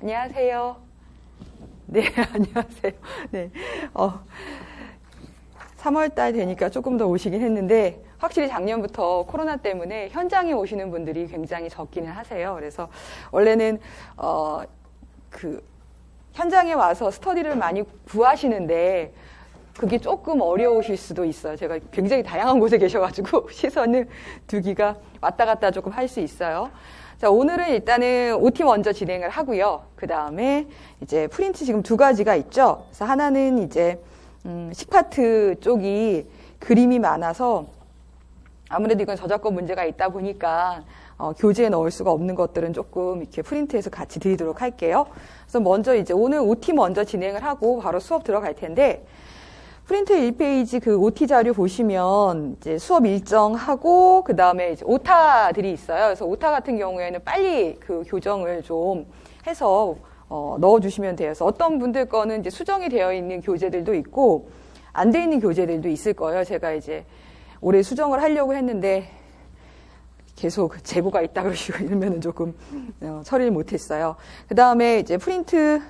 안녕하세요. 네, 안녕하세요. 네, 3월달 되니까 조금 더 오시긴 했는데 확실히 작년부터 코로나 때문에 현장에 오시는 분들이 굉장히 적기는 하세요. 그래서 원래는 현장에 와서 스터디를 많이 구하시는데 그게 조금 어려우실 수도 있어요. 제가 굉장히 다양한 곳에 계셔가지고 시선을 두기가 왔다 갔다 조금 할 수 있어요. 자, 오늘은 일단은 OT 먼저 진행을 하고요. 그 다음에 이제 프린트 지금 두 가지가 있죠. 그래서 하나는 이제 10파트 쪽이 그림이 많아서 아무래도 이건 저작권 문제가 있다 보니까 교재에 넣을 수가 없는 것들은 조금 이렇게 프린트해서 같이 드리도록 할게요. 그래서 먼저 이제 오늘 OT 먼저 진행을 하고 바로 수업 들어갈 텐데 프린트 1페이지 그 OT 자료 보시면 이제 수업 일정하고 그 다음에 이제 오타들이 있어요. 그래서 오타 같은 경우에는 빨리 그 교정을 좀 해서 넣어주시면 돼요. 그래서 어떤 분들 거는 이제 수정이 되어 있는 교재들도 있고 안 돼 있는 교재들도 있을 거예요. 제가 이제 올해 수정을 하려고 했는데 계속 재고가 있다 그러시고 이러면은 조금 처리를 못했어요. 그 다음에 이제 프린트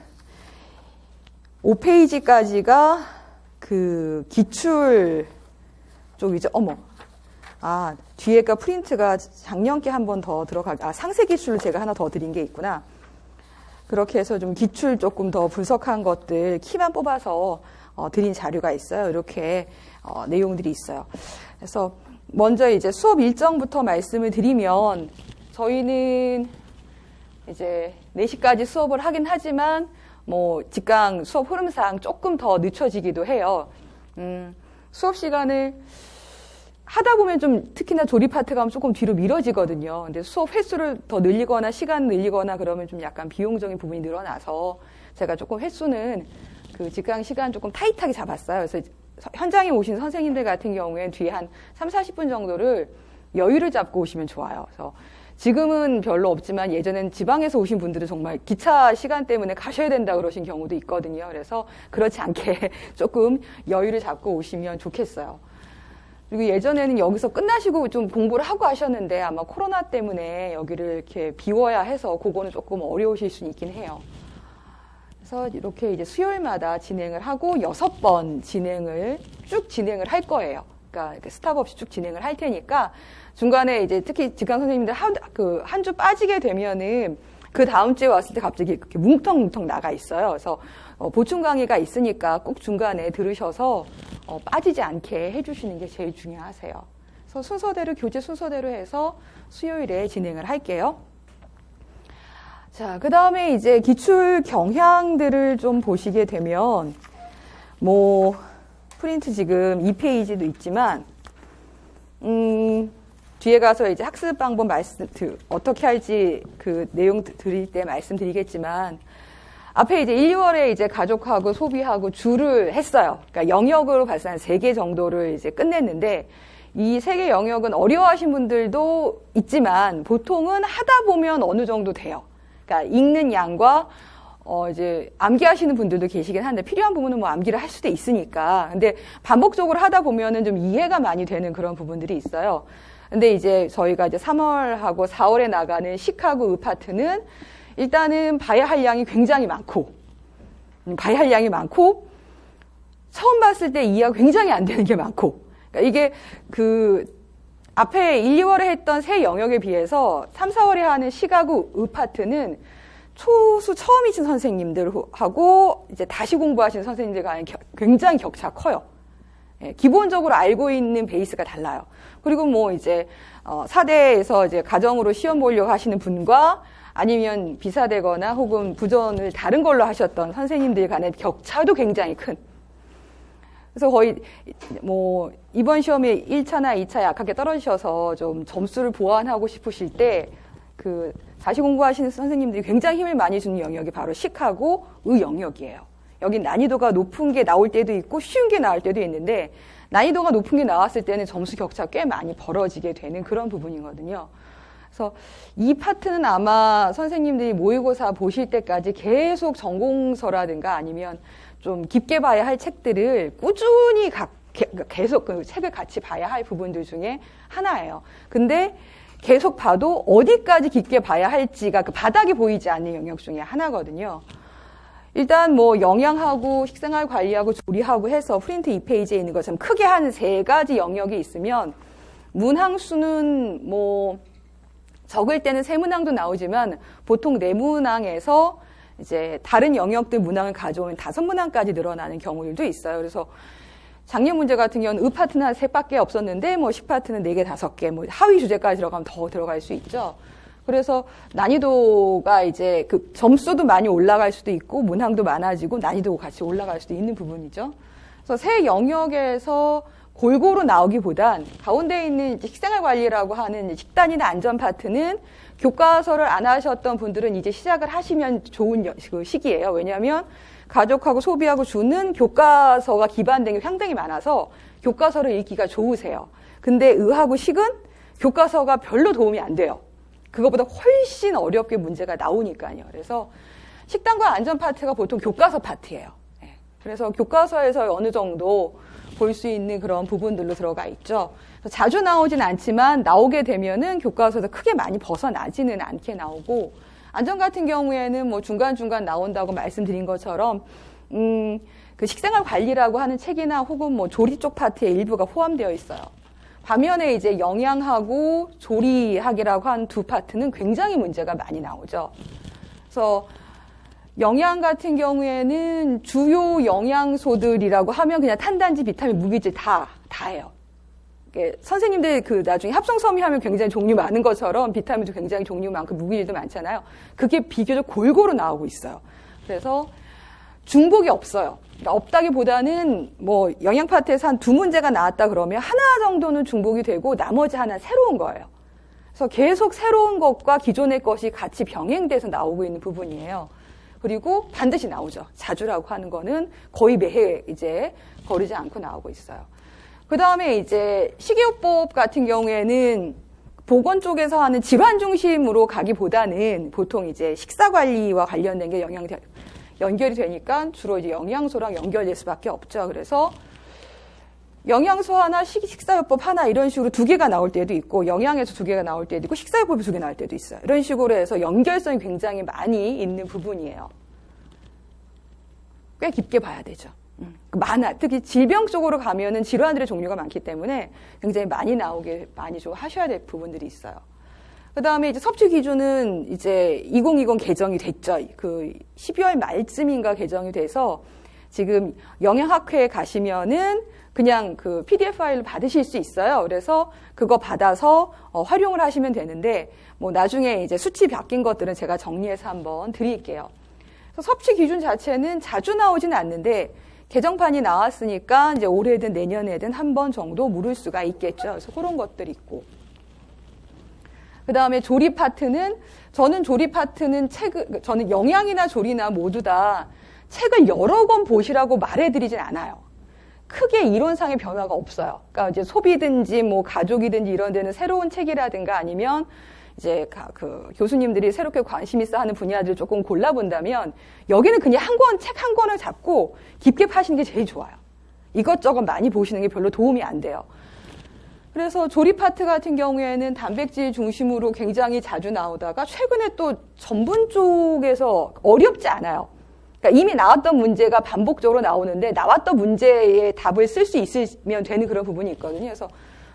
5페이지까지가 그 기출 쪽이죠. 뒤에가 프린트가 작년께 한 번 더 상세 기출을 제가 하나 더 드린 게 있구나. 그렇게 해서 좀 기출 조금 더 분석한 것들 키만 뽑아서 드린 자료가 있어요. 이렇게 내용들이 있어요. 그래서 먼저 이제 수업 일정부터 말씀을 드리면 저희는 이제 4시까지 수업을 하긴 하지만 직강 수업 흐름상 조금 더 늦춰지기도 해요. 수업 시간을 하다 보면 좀 특히나 조리 파트가 하면 조금 뒤로 미뤄지거든요. 근데 수업 횟수를 더 늘리거나 시간 늘리거나 그러면 좀 약간 비용적인 부분이 늘어나서 제가 조금 횟수는 그 직강 시간 조금 타이트하게 잡았어요. 그래서 현장에 오신 선생님들 같은 경우에는 뒤에 한 3, 40분 정도를 여유를 잡고 오시면 좋아요. 그래서 지금은 별로 없지만 예전엔 지방에서 오신 분들은 정말 기차 시간 때문에 가셔야 된다 그러신 경우도 있거든요. 그래서 그렇지 않게 조금 여유를 잡고 오시면 좋겠어요. 그리고 예전에는 여기서 끝나시고 좀 공부를 하고 하셨는데 아마 코로나 때문에 여기를 이렇게 비워야 해서 그거는 조금 어려우실 수 있긴 해요. 그래서 이렇게 이제 수요일마다 진행을 하고 6번 쭉 진행을 할 거예요. 그러니까 스탑 없이 쭉 진행을 할 테니까 중간에 이제 특히 직강 선생님들 한 주 빠지게 되면은 그 다음 주에 왔을 때 갑자기 이렇게 뭉텅뭉텅 나가 있어요. 그래서 보충 강의가 있으니까 꼭 중간에 들으셔서 빠지지 않게 해주시는 게 제일 중요하세요. 그래서 교재 순서대로 해서 수요일에 진행을 할게요. 자, 그 다음에 이제 기출 경향들을 좀 보시게 되면 프린트 지금 2페이지도 있지만 뒤에 가서 이제 학습 방법 어떻게 할지 그 내용 드릴 때 말씀드리겠지만 앞에 이제 1, 2월에 이제 가족하고 소비하고 주를 했어요. 그러니까 영역으로 봐서 한 3개 정도를 이제 끝냈는데 이 3개 영역은 어려워하신 분들도 있지만 보통은 하다 보면 어느 정도 돼요. 그러니까 읽는 양과 이제 암기하시는 분들도 계시긴 한데 필요한 부분은 암기를 할 수도 있으니까. 근데 반복적으로 하다 보면은 좀 이해가 많이 되는 그런 부분들이 있어요. 근데 이제 저희가 이제 3월하고 4월에 나가는 식하고 파트는 일단은 봐야 할 양이 굉장히 많고 처음 봤을 때 이해가 굉장히 안 되는 게 많고 그러니까 이게 앞에 1, 2월에 했던 세 영역에 비해서 3, 4월에 하는 시하고 파트는 초수 처음이신 선생님들하고 이제 다시 공부하시는 선생님들 간에 굉장히 격차가 커요. 예, 기본적으로 알고 있는 베이스가 달라요. 그리고 이제 사대에서 이제 가정으로 시험 보려고 하시는 분과 아니면 비사되거나 혹은 부전을 다른 걸로 하셨던 선생님들 간의 격차도 굉장히 큰. 그래서 거의 이번 시험에 1차나 2차 약하게 떨어지셔서 좀 점수를 보완하고 싶으실 때 다시 공부하시는 선생님들이 굉장히 힘을 많이 주는 영역이 바로 식하고 영역이에요. 여기 난이도가 높은 게 나올 때도 있고 쉬운 게 나올 때도 있는데 난이도가 높은 게 나왔을 때는 점수 격차가 꽤 많이 벌어지게 되는 그런 부분이거든요. 그래서 이 파트는 아마 선생님들이 모의고사 보실 때까지 계속 전공서라든가 아니면 좀 깊게 봐야 할 책들을 꾸준히 계속 그 책을 같이 봐야 할 부분들 중에 하나예요. 근데 계속 봐도 어디까지 깊게 봐야 할지가 그 바닥이 보이지 않는 영역 중에 하나거든요. 일단 뭐 영양하고 식생활 관리하고 조리하고 해서 프린트 2페이지에 있는 것처럼 크게 한 3가지 영역이 있으면 문항수는 뭐 적을 때는 세문항도 나오지만 보통 네문항에서 이제 다른 영역들 문항을 가져오면 5문항까지 늘어나는 경우들도 있어요. 그래서 작년 문제 같은 경우는 의 파트는 한 3밖에 없었는데 뭐 식 파트는 4개, 5개, 뭐 하위 주제까지 들어가면 더 들어갈 수 있죠. 그래서 난이도가 이제 그 점수도 많이 올라갈 수도 있고 문항도 많아지고 난이도가 같이 올라갈 수도 있는 부분이죠. 그래서 새 영역에서 골고루 나오기보단 가운데 있는 식생활 관리라고 하는 식단이나 안전 파트는 교과서를 안 하셨던 분들은 이제 시작을 하시면 좋은 시기예요. 왜냐하면 가족하고 소비하고 주는 교과서가 기반된 게 상당히 많아서 교과서를 읽기가 좋으세요. 근데 의하고 식은 교과서가 별로 도움이 안 돼요. 그거보다 훨씬 어렵게 문제가 나오니까요. 그래서 식단과 안전 파트가 보통 교과서 파트예요. 그래서 교과서에서 어느 정도 볼 수 있는 그런 부분들로 들어가 있죠. 자주 나오진 않지만 나오게 되면은 교과서에서 크게 많이 벗어나지는 않게 나오고, 안전 같은 경우에는 뭐 중간중간 나온다고 말씀드린 것처럼 그 식생활 관리라고 하는 책이나 혹은 뭐 조리 쪽 파트의 일부가 포함되어 있어요. 반면에 이제 영양하고 조리학이라고 한 두 파트는 굉장히 문제가 많이 나오죠. 그래서 영양 같은 경우에는 주요 영양소들이라고 하면 그냥 탄단지, 비타민, 무기질 다예요. 선생님들 그 나중에 합성섬유 하면 굉장히 종류 많은 것처럼 비타민도 굉장히 종류 많고 무기질도 많잖아요. 그게 비교적 골고루 나오고 있어요. 그래서 중복이 없어요. 그러니까 없다기보다는 뭐 영양 파트에서 한 2문제가 나왔다 그러면 하나 정도는 중복이 되고 나머지 하나 새로운 거예요. 그래서 계속 새로운 것과 기존의 것이 같이 병행돼서 나오고 있는 부분이에요. 그리고 반드시 나오죠. 자주라고 하는 거는 거의 매해 이제 거르지 않고 나오고 있어요. 그 다음에 이제 식이요법 같은 경우에는 보건 쪽에서 하는 질환 중심으로 가기보다는 보통 이제 식사 관리와 관련된 게 연결이 되니까 주로 이제 영양소랑 연결될 수밖에 없죠. 그래서 영양소 하나, 식사요법 하나 이런 식으로 2개가 나올 때도 있고, 영양에서 2개가 나올 때도 있고, 식사요법이 2개 나올 때도 있어요. 이런 식으로 해서 연결성이 굉장히 많이 있는 부분이에요. 꽤 깊게 봐야 되죠. 특히 질병 쪽으로 가면은 질환들의 종류가 많기 때문에 굉장히 많이 나오게 많이 좀 하셔야 될 부분들이 있어요. 그 다음에 이제 섭취 기준은 이제 2020 개정이 됐죠. 그 12월 말쯤인가 개정이 돼서 지금 영양학회에 가시면은 그냥 그 PDF 파일을 받으실 수 있어요. 그래서 그거 받아서 활용을 하시면 되는데, 뭐 나중에 이제 수치 바뀐 것들은 제가 정리해서 한번 드릴게요. 그래서 섭취 기준 자체는 자주 나오지는 않는데 개정판이 나왔으니까 이제 올해든 내년에든 한 번 정도 물을 수가 있겠죠. 그래서 그런 것들이 있고. 그 다음에 조리 파트는, 저는 영양이나 조리나 모두 다 책을 여러 권 보시라고 말해드리진 않아요. 크게 이론상의 변화가 없어요. 그러니까 이제 소비든지 뭐 가족이든지 이런 데는 새로운 책이라든가 아니면 이제 그 교수님들이 새롭게 관심 있어 하는 분야들을 조금 골라본다면 여기는 그냥 책 한 권을 잡고 깊게 파시는 게 제일 좋아요. 이것저것 많이 보시는 게 별로 도움이 안 돼요. 그래서 조리 파트 같은 경우에는 단백질 중심으로 굉장히 자주 나오다가 최근에 또 전분 쪽에서 어렵지 않아요. 그러니까 이미 나왔던 문제가 반복적으로 나오는데 나왔던 문제에 답을 쓸 수 있으면 되는 그런 부분이 있거든요. 그래서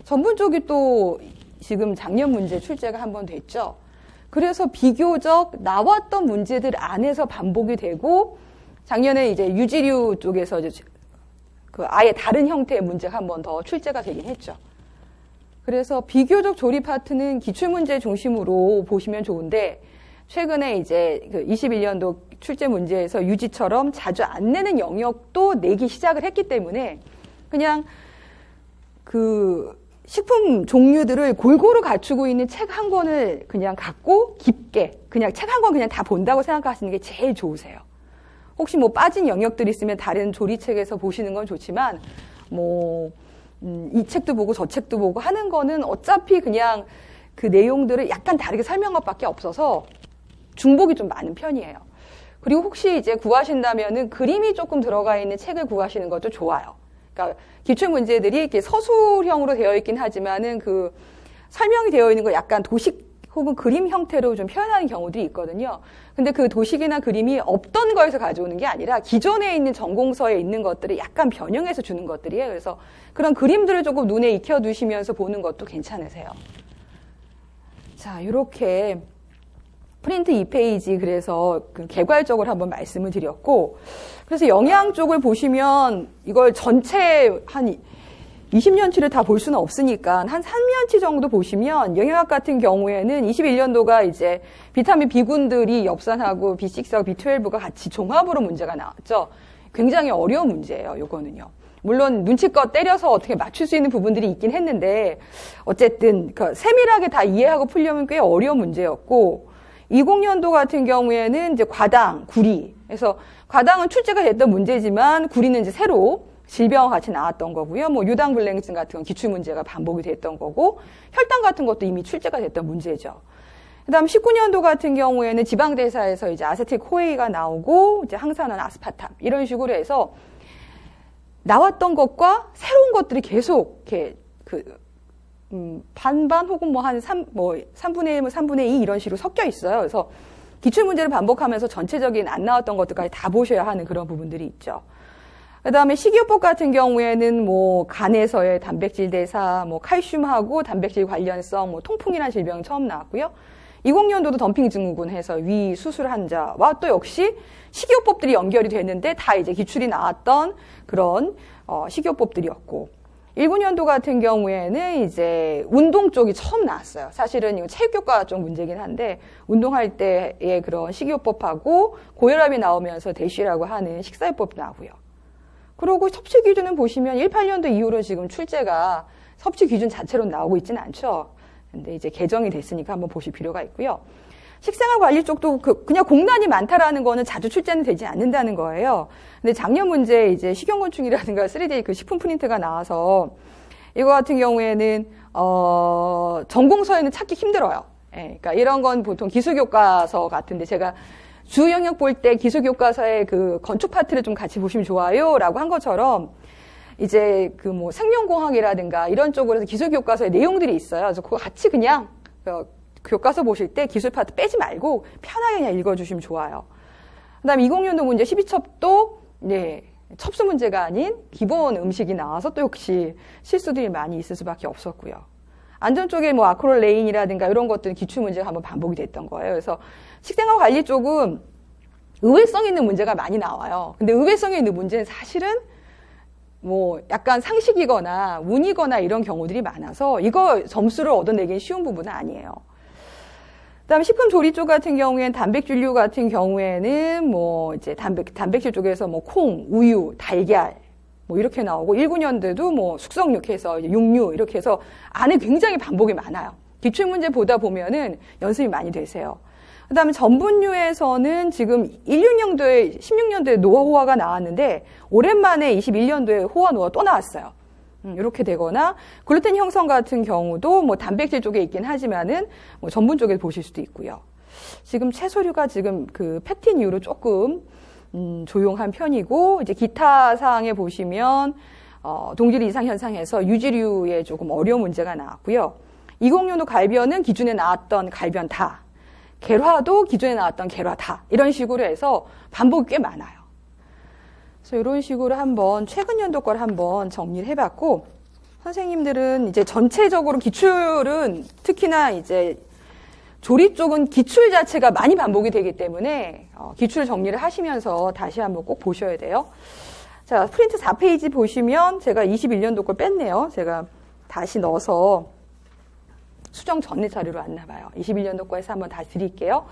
전분 쪽이 또 지금 작년 문제 출제가 한 번 됐죠. 그래서 비교적 나왔던 문제들 안에서 반복이 되고 작년에 이제 유지류 쪽에서 이제 그 아예 다른 형태의 문제가 한 번 더 출제가 되긴 했죠. 그래서 비교적 조리 파트는 기출문제 중심으로 보시면 좋은데 최근에 이제 그 21년도 출제 문제에서 유지처럼 자주 안 내는 영역도 내기 시작을 했기 때문에 그냥 그 식품 종류들을 골고루 갖추고 있는 책 한 권을 그냥 갖고 깊게 그냥 책 한 권 그냥 다 본다고 생각하시는 게 제일 좋으세요. 혹시 뭐 빠진 영역들이 있으면 다른 조리책에서 보시는 건 좋지만 뭐 이 책도 보고 저 책도 보고 하는 거는 어차피 그냥 그 내용들을 약간 다르게 설명한 것밖에 없어서 중복이 좀 많은 편이에요. 그리고 혹시 이제 구하신다면은 그림이 조금 들어가 있는 책을 구하시는 것도 좋아요. 그러니까 기출 문제들이 이렇게 서술형으로 되어 있긴 하지만은 그 설명이 되어 있는 거 약간 도식 혹은 그림 형태로 좀 표현하는 경우들이 있거든요. 근데 그 도식이나 그림이 없던 거에서 가져오는 게 아니라 기존에 있는 전공서에 있는 것들을 약간 변형해서 주는 것들이에요. 그래서 그런 그림들을 조금 눈에 익혀두시면서 보는 것도 괜찮으세요. 자, 이렇게 프린트 2페이지 그래서 그 개괄적으로 한번 말씀을 드렸고, 그래서 영양 쪽을 보시면 이걸 전체 한 20년치를 다 볼 수는 없으니까 한 3년치 정도 보시면 영양학 같은 경우에는 21년도가 이제 비타민 B군들이 엽산하고 B6하고 B12가 같이 종합으로 문제가 나왔죠. 굉장히 어려운 문제예요, 요거는요. 물론 눈치껏 때려서 어떻게 맞출 수 있는 부분들이 있긴 했는데 어쨌든 그 세밀하게 다 이해하고 풀려면 꽤 어려운 문제였고, 20년도 같은 경우에는 이제 과당, 구리. 그래서 과당은 출제가 됐던 문제지만 구리는 이제 새로 질병과 같이 나왔던 거고요. 뭐 유당불내증 같은 건 기출 문제가 반복이 됐던 거고, 혈당 같은 것도 이미 출제가 됐던 문제죠. 그다음 19년도 같은 경우에는 지방대사에서 이제 아세틸코에이가 나오고 이제 항산화 아스파탐 이런 식으로 해서 나왔던 것과 새로운 것들이 계속 이렇게 반반 혹은 뭐 한 3분의 1, 3분의 2 이런 식으로 섞여 있어요. 그래서 기출 문제를 반복하면서 전체적인 안 나왔던 것들까지 다 보셔야 하는 그런 부분들이 있죠. 그 다음에 식이요법 같은 경우에는 뭐 간에서의 단백질 대사, 뭐 칼슘하고 단백질 관련성, 뭐 통풍이라는 질병이 처음 나왔고요. 20년도도 덤핑 증후군 해서 위 수술 환자와 또 역시 식이요법들이 연결이 되는데 다 이제 기출이 나왔던 그런 식이요법들이었고, 19년도 같은 경우에는 이제 운동 쪽이 처음 나왔어요. 사실은 이거 체육교과 쪽 문제긴 한데 운동할 때의 그런 식이요법하고 고혈압이 나오면서 대쉬라고 하는 식사요법도 나오고요. 그리고 섭취 기준은 보시면 18년도 이후로 지금 출제가 섭취 기준 자체로 나오고 있지는 않죠. 근데 이제 개정이 됐으니까 한번 보실 필요가 있고요. 식생활 관리 쪽도 그냥 공란이 많다라는 거는 자주 출제는 되지 않는다는 거예요. 근데 작년 문제 이제 식용곤충이라든가 3D 그 식품 프린트가 나와서 이거 같은 경우에는 전공서에는 찾기 힘들어요. 예, 그러니까 이런 건 보통 기술교과서 같은데 제가 주 영역 볼 때 기술교과서의 그 건축 파트를 좀 같이 보시면 좋아요라고 한 것처럼 이제 그 뭐 생명공학이라든가 이런 쪽으로 해서 기술교과서의 내용들이 있어요. 그래서 그거 같이 그냥 교과서 보실 때 기술 파트 빼지 말고 편하게 그냥 읽어주시면 좋아요. 그 다음에 20년도 문제 12첩도 네, 첩수 문제가 아닌 기본 음식이 나와서 또 역시 실수들이 많이 있을 수밖에 없었고요. 안전 쪽에 뭐 아크릴레인이라든가 이런 것들은 기출 문제가 한번 반복이 됐던 거예요. 그래서 식생활 관리 쪽은 의외성 있는 문제가 많이 나와요. 근데 의외성 있는 문제는 사실은 뭐 약간 상식이거나 운이거나 이런 경우들이 많아서 이거 점수를 얻어내기는 쉬운 부분은 아니에요. 그다음에 식품 조리 쪽 같은 경우에는 단백질류 같은 경우에는 뭐 이제 단백질 쪽에서 뭐 콩, 우유, 달걀 뭐 이렇게 나오고 19년도에도 뭐 숙성육해서 육류 이렇게 해서 안에 굉장히 반복이 많아요. 기출 문제 보다 보면은 연습이 많이 되세요. 그다음에 전분류에서는 지금 16년도에 노화 호화가 나왔는데 오랜만에 21년도에 호화 노화 또 나왔어요. 이렇게 되거나 글루텐 형성 같은 경우도 뭐 단백질 쪽에 있긴 하지만은 뭐 전분 쪽에 보실 수도 있고요. 지금 채소류가 지금 그 팩틴 이후로 조금 조용한 편이고 이제 기타 사항에 보시면 동질 이상 현상에서 유지류에 조금 어려운 문제가 나왔고요. 20년도 갈변은 기준에 나왔던 갈변 다, 계라도 기존에 나왔던 계라 다 이런 식으로 해서 반복이 꽤 많아요. 그래서 이런 식으로 한번 최근 연도 걸 한번 정리를 해봤고, 선생님들은 이제 전체적으로 기출은 특히나 이제 조리 쪽은 기출 자체가 많이 반복이 되기 때문에 기출 정리를 하시면서 다시 한번 꼭 보셔야 돼요. 자, 프린트 4페이지 보시면 제가 21년도 걸 뺐네요. 제가 다시 넣어서 수정 전에 자료로 왔나 봐요. 21년도 거에서 한번 다시 드릴게요.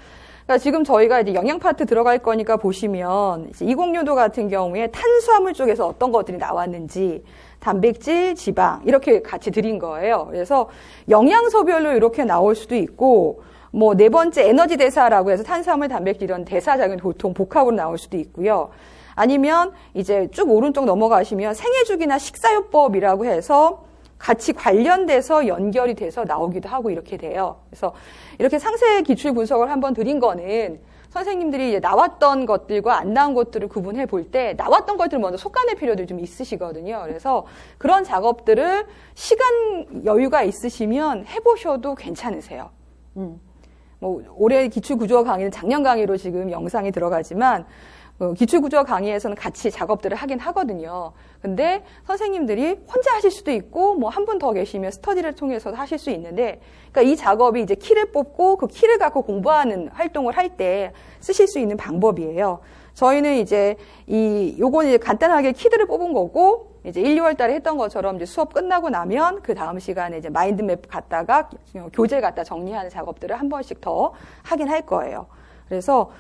그러니까 지금 저희가 이제 영양 파트 들어갈 거니까 보시면 이제 20년도 같은 경우에 탄수화물 쪽에서 어떤 것들이 나왔는지 단백질, 지방 이렇게 같이 드린 거예요. 그래서 영양소별로 이렇게 나올 수도 있고 뭐 네 번째 에너지 대사라고 해서 탄수화물, 단백질 이런 대사작용이 보통 복합으로 나올 수도 있고요. 아니면 이제 쭉 오른쪽 넘어가시면 생애주기나 식사요법이라고 해서 같이 관련돼서 연결이 돼서 나오기도 하고 이렇게 돼요. 그래서 이렇게 상세 기출 분석을 한번 드린 거는 선생님들이 이제 나왔던 것들과 안 나온 것들을 구분해 볼 때 나왔던 것들을 먼저 속아낼 필요도 좀 있으시거든요. 그래서 그런 작업들을 시간 여유가 있으시면 해보셔도 괜찮으세요. 뭐 올해 기출구조 강의는 작년 강의로 지금 영상이 들어가지만 기출구조 강의에서는 같이 작업들을 하긴 하거든요. 근데 선생님들이 혼자 하실 수도 있고 뭐 한 분 더 계시면 스터디를 통해서도 하실 수 있는데, 그러니까 이 작업이 이제 키를 뽑고 그 키를 갖고 공부하는 활동을 할 때 쓰실 수 있는 방법이에요. 저희는 이제 요건 이제 간단하게 키들을 뽑은 거고, 이제 1, 2월 달에 했던 것처럼 이제 수업 끝나고 나면 그 다음 시간에 이제 마인드맵 갖다가 교재 갖다 정리하는 작업들을 한 번씩 더 하긴 할 거예요. 그래서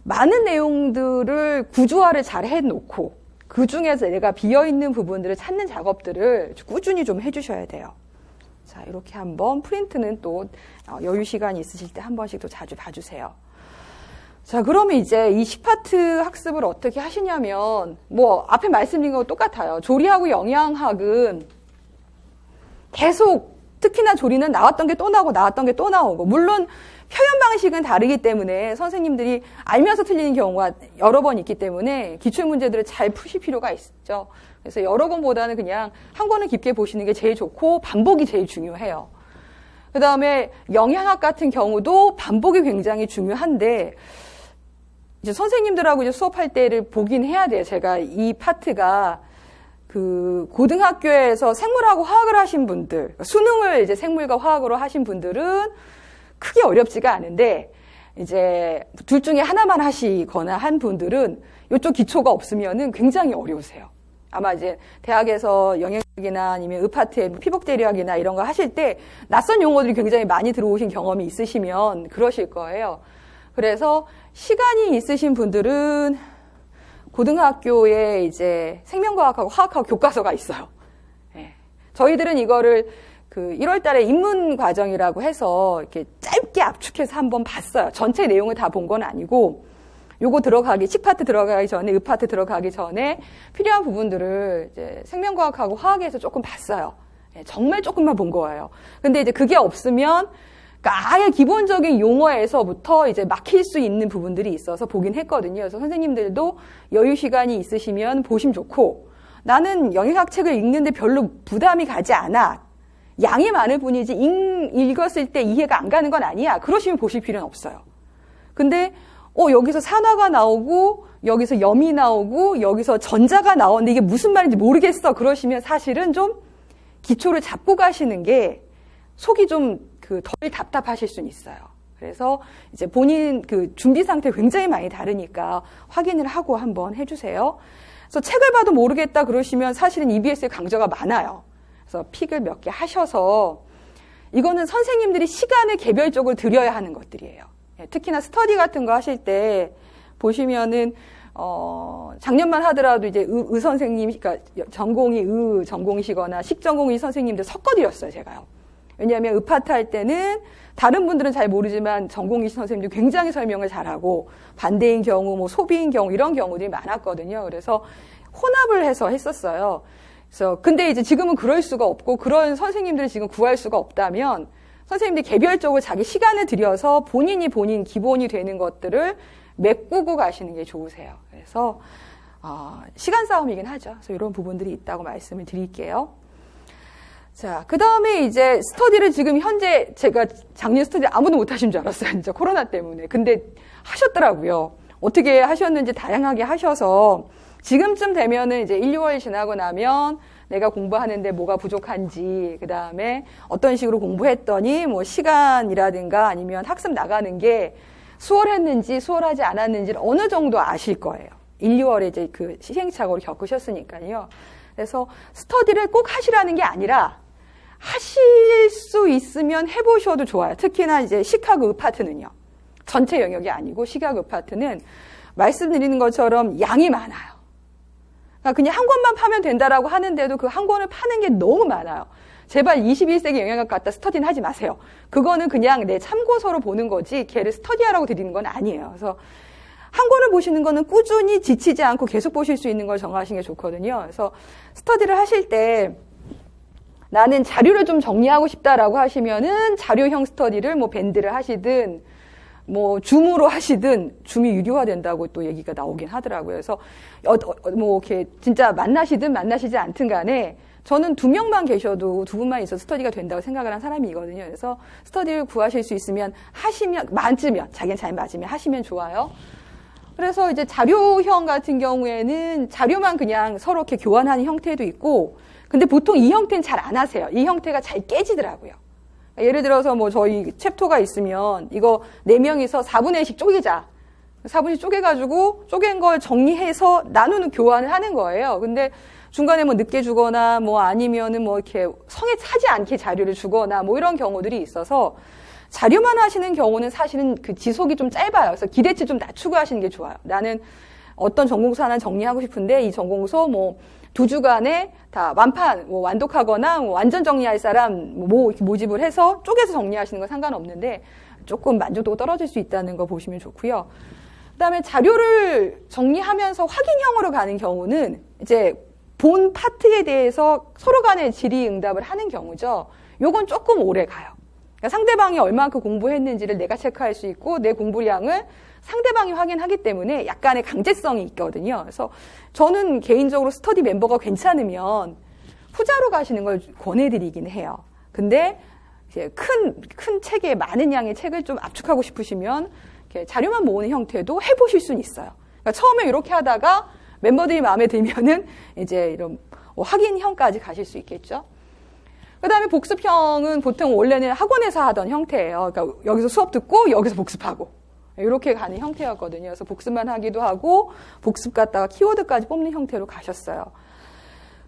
많은 내용들을 구조화를 잘 해놓고 그 중에서 내가 비어있는 부분들을 찾는 작업들을 꾸준히 좀 해주셔야 돼요. 자, 이렇게 한번 프린트는 또 여유 시간이 있으실 때 한 번씩 또 자주 봐주세요. 자, 그러면 이제 이 식파트 학습을 어떻게 하시냐면, 뭐 앞에 말씀드린 거 똑같아요. 조리하고 영양학은 계속, 특히나 조리는 나왔던 게 또 나오고 나왔던 게 또 나오고, 물론 표현 방식은 다르기 때문에 선생님들이 알면서 틀리는 경우가 여러 번 있기 때문에 기출 문제들을 잘 푸실 필요가 있죠. 그래서 여러 권보다는 그냥 한 권을 깊게 보시는 게 제일 좋고 반복이 제일 중요해요. 그 다음에 영양학 같은 경우도 반복이 굉장히 중요한데, 이제 선생님들하고 이제 수업할 때를 보긴 해야 돼요. 제가 이 파트가 그 고등학교에서 생물하고 화학을 하신 분들, 수능을 이제 생물과 화학으로 하신 분들은 크게 어렵지가 않은데, 이제 둘 중에 하나만 하시거나 한 분들은 이쪽 기초가 없으면은 굉장히 어려우세요. 아마 이제 대학에서 영양학이나 아니면 의파트에 피복대리학이나 이런 거 하실 때 낯선 용어들이 굉장히 많이 들어오신 경험이 있으시면 그러실 거예요. 그래서 시간이 있으신 분들은 고등학교에 이제 생명과학하고 화학하고 교과서가 있어요. 예. 저희들은 이거를 그 1월 달에 입문 과정이라고 해서 이렇게 짧게 압축해서 한번 봤어요. 전체 내용을 다 본 건 아니고, 요거 들어가기, 식파트 들어가기 전에, 의파트 들어가기 전에 필요한 부분들을 이제 생명과학하고 화학에서 조금 봤어요. 예, 정말 조금만 본 거예요. 근데 이제 그게 없으면, 그러니까 아예 기본적인 용어에서부터 이제 막힐 수 있는 부분들이 있어서 보긴 했거든요. 그래서 선생님들도 여유 시간이 있으시면 보시면 좋고, 나는 영양학 책을 읽는데 별로 부담이 가지 않아. 양이 많을 뿐이지 읽었을 때 이해가 안 가는 건 아니야. 그러시면 보실 필요는 없어요. 근데 여기서 산화가 나오고 여기서 염이 나오고 여기서 전자가 나오는데 이게 무슨 말인지 모르겠어. 그러시면 사실은 좀 기초를 잡고 가시는 게 속이 좀 덜 답답하실 수는 있어요. 그래서 이제 본인 그 준비 상태 굉장히 많이 다르니까 확인을 하고 한번 해주세요. 그래서 책을 봐도 모르겠다 그러시면 사실은 EBS의 강좌가 많아요. 그래서 픽을 몇 개 하셔서, 이거는 선생님들이 시간을 개별적으로 들여야 하는 것들이에요. 특히나 스터디 같은 거 하실 때 보시면은 작년만 하더라도 이제 의 선생님, 그러니까 전공이 의 전공이시거나 식전공의 선생님들 섞어드렸어요, 제가요. 왜냐하면 의파트 할 때는 다른 분들은 잘 모르지만 전공의 선생님들 굉장히 설명을 잘하고, 반대인 경우, 뭐 소비인 경우 이런 경우들이 많았거든요. 그래서 혼합을 해서 했었어요. 그래서 근데 이제 지금은 그럴 수가 없고, 그런 선생님들을 지금 구할 수가 없다면 선생님들이 개별적으로 자기 시간을 들여서 본인 기본이 되는 것들을 메꾸고 가시는 게 좋으세요. 그래서 시간 싸움이긴 하죠. 그래서 이런 부분들이 있다고 말씀을 드릴게요. 자, 그 다음에 이제 스터디를 지금 현재, 제가 작년 스터디 아무도 못 하신 줄 알았어요. 진짜 코로나 때문에. 근데 하셨더라고요. 어떻게 하셨는지 다양하게 하셔서 지금쯤 되면은 이제 1, 2월 지나고 나면 내가 공부하는데 뭐가 부족한지, 그 다음에 어떤 식으로 공부했더니 뭐 시간이라든가 아니면 학습 나가는 게 수월했는지 수월하지 않았는지를 어느 정도 아실 거예요. 1, 2월에 이제 그 시행착오를 겪으셨으니까요. 그래서 스터디를 꼭 하시라는 게 아니라 하실 수 있으면 해보셔도 좋아요. 특히나 이제 식학 의파트는요. 전체 영역이 아니고 식학 의파트는 말씀드리는 것처럼 양이 많아요. 그냥 한 권만 파면 된다라고 하는데도 그 한 권을 파는 게 너무 많아요. 제발 21세기 영양학 갖다 스터디는 하지 마세요. 그거는 그냥 내 참고서로 보는 거지 걔를 스터디하라고 드리는 건 아니에요. 그래서 한 권을 보시는 거는 꾸준히 지치지 않고 계속 보실 수 있는 걸 정하시는 게 좋거든요. 그래서 스터디를 하실 때 나는 자료를 좀 정리하고 싶다라고 하시면은 자료형 스터디를 뭐 밴드를 하시든 뭐 줌으로 하시든 줌이 유료화된다고 또 얘기가 나오긴 하더라고요. 그래서 뭐 이렇게 진짜 만나시든 만나시지 않든 간에 저는 2명만 계셔도 2분만 있어도 스터디가 된다고 생각을 한 사람이거든요. 그래서 스터디를 구하실 수 있으면 하시면, 맞으면, 자기는 잘 맞으면 하시면 좋아요. 그래서 이제 자료형 같은 경우에는 자료만 그냥 서로 이렇게 교환하는 형태도 있고, 근데 보통 이 형태는 잘 안 하세요. 이 형태가 잘 깨지더라고요. 예를 들어서 뭐 저희 챕터가 있으면 이거 4명이서 4분의 1씩 쪼개자. 4분의 1씩 쪼개가지고 쪼갠 걸 정리해서 나누는 교환을 하는 거예요. 근데 중간에 뭐 늦게 주거나 뭐 아니면은 뭐 이렇게 성에 차지 않게 자료를 주거나 뭐 이런 경우들이 있어서 자료만 하시는 경우는 사실은 그 지속이 좀 짧아요. 그래서 기대치 좀 낮추고 하시는 게 좋아요. 나는 어떤 전공서 하나 정리하고 싶은데 이 전공서 뭐 2주간에 다 완판, 뭐 완독하거나 뭐 완전 정리할 사람 뭐 이렇게 모집을 해서 쪼개서 정리하시는 건 상관없는데 조금 만족도가 떨어질 수 있다는 거 보시면 좋고요. 그다음에 자료를 정리하면서 확인형으로 가는 경우는 이제 본 파트에 대해서 서로 간에 질의응답을 하는 경우죠. 요건 조금 오래 가요. 그러니까 상대방이 얼마만큼 공부했는지를 내가 체크할 수 있고 내 공부량을 상대방이 확인하기 때문에 약간의 강제성이 있거든요. 그래서 저는 개인적으로 스터디 멤버가 괜찮으면 후자로 가시는 걸 권해드리긴 해요. 근데 이제 큰 책에 많은 양의 책을 좀 압축하고 싶으시면 이렇게 자료만 모으는 형태도 해보실 수는 있어요. 그러니까 처음에 이렇게 하다가 멤버들이 마음에 들면은 이제 이런 확인형까지 가실 수 있겠죠. 그 다음에 복습형은 보통 원래는 학원에서 하던 형태예요. 그러니까 여기서 수업 듣고 여기서 복습하고 이렇게 가는 형태였거든요. 그래서 복습만 하기도 하고 복습 갔다가 키워드까지 뽑는 형태로 가셨어요.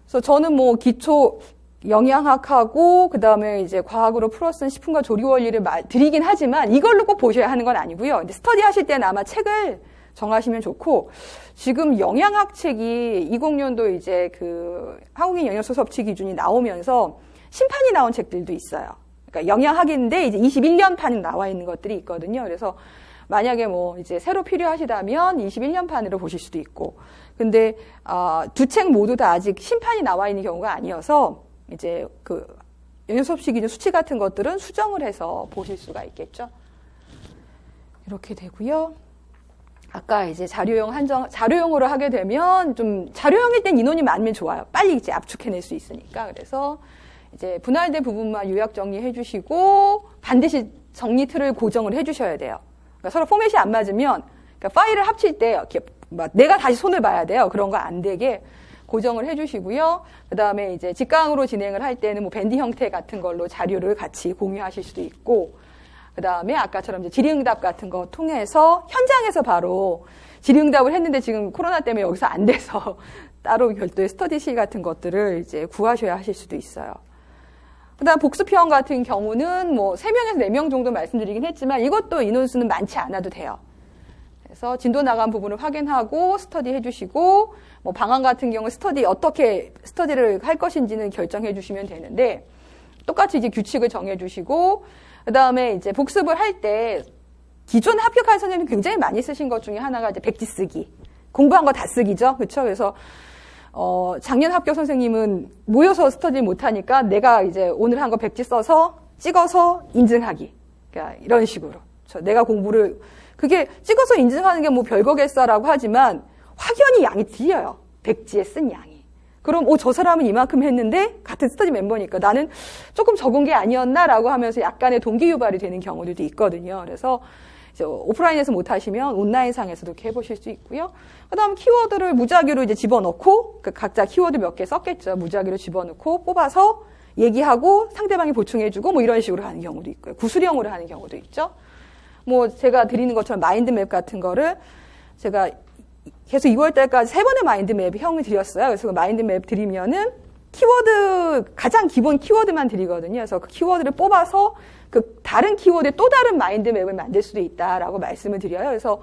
그래서 저는 뭐 기초 영양학하고 그 다음에 이제 과학으로 풀어쓴 식품과 조리 원리를 드리긴 하지만 이걸로 꼭 보셔야 하는 건 아니고요. 근데 스터디 하실 때는 아마 책을 정하시면 좋고, 지금 영양학 책이 20년도 이제 그 한국인 영양소 섭취 기준이 나오면서 심판이 나온 책들도 있어요. 그러니까 영양학인데 이제 21년판이 나와 있는 것들이 있거든요. 그래서 만약에 뭐 이제 새로 필요하시다면 21년판으로 보실 수도 있고, 근데 두 책 모두 다 아직 심판이 나와 있는 경우가 아니어서 이제 그 영양소 섭취 기준 수치 같은 것들은 수정을 해서 보실 수가 있겠죠. 이렇게 되고요. 아까 이제 자료용으로 하게 되면 좀 자료용일 땐 인원이 많으면 좋아요. 빨리 이제 압축해낼 수 있으니까. 그래서 이제 분할된 부분만 요약 정리해 주시고 반드시 정리 틀을 고정을 해 주셔야 돼요. 그러니까 서로 포맷이 안 맞으면 그러니까 파일을 합칠 때 이렇게 막 내가 다시 손을 봐야 돼요. 그런 거 안 되게 고정을 해 주시고요. 그다음에 이제 직강으로 진행을 할 때는 뭐 밴드 형태 같은 걸로 자료를 같이 공유하실 수도 있고, 그 다음에 아까처럼 이제 질의응답 같은 거 통해서 현장에서 바로 질의응답을 했는데 지금 코로나 때문에 여기서 안 돼서 따로 별도의 스터디실 같은 것들을 이제 구하셔야 하실 수도 있어요. 그 다음 복습형 같은 경우는 뭐 3명에서 4명 정도 말씀드리긴 했지만 이것도 인원수는 많지 않아도 돼요. 그래서 진도 나간 부분을 확인하고 스터디 해주시고, 뭐 방안 같은 경우 어떻게 스터디를 할 것인지는 결정해 주시면 되는데, 똑같이 이제 규칙을 정해 주시고, 그 다음에 이제 복습을 할 때 기존 합격한 선생님 굉장히 많이 쓰신 것 중에 하나가 이제 백지 쓰기. 공부한 거 다 쓰기죠. 그렇죠? 그래서 작년 합격 선생님은 모여서 스터디 못 하니까 내가 이제 오늘 한 거 백지 써서 찍어서 인증하기. 그러니까 이런 식으로. 내가 공부를 그게 찍어서 인증하는 게 뭐 별거겠어라고 하지만 확연히 양이 틀려요. 백지에 쓴 양이. 그럼 저 사람은 이만큼 했는데 같은 스터디 멤버니까 나는 조금 적은 게 아니었나라고 하면서 약간의 동기 유발이 되는 경우들도 있거든요. 그래서 이제 오프라인에서 못 하시면 온라인상에서도 이렇게 해보실 수 있고요. 그다음 키워드를 무작위로 이제 집어넣고 각자 키워드 몇 개 썼겠죠. 무작위로 집어넣고 뽑아서 얘기하고 상대방이 보충해주고 뭐 이런 식으로 하는 경우도 있고요. 구술형으로 하는 경우도 있죠. 뭐 제가 드리는 것처럼 마인드맵 같은 거를 제가 계속 2월달까지 3번의 마인드맵 형을 드렸어요. 그래서 그 마인드맵 드리면은 가장 기본 키워드만 드리거든요. 그래서 그 키워드를 뽑아서 그 다른 키워드에 또 다른 마인드맵을 만들 수도 있다라고 말씀을 드려요. 그래서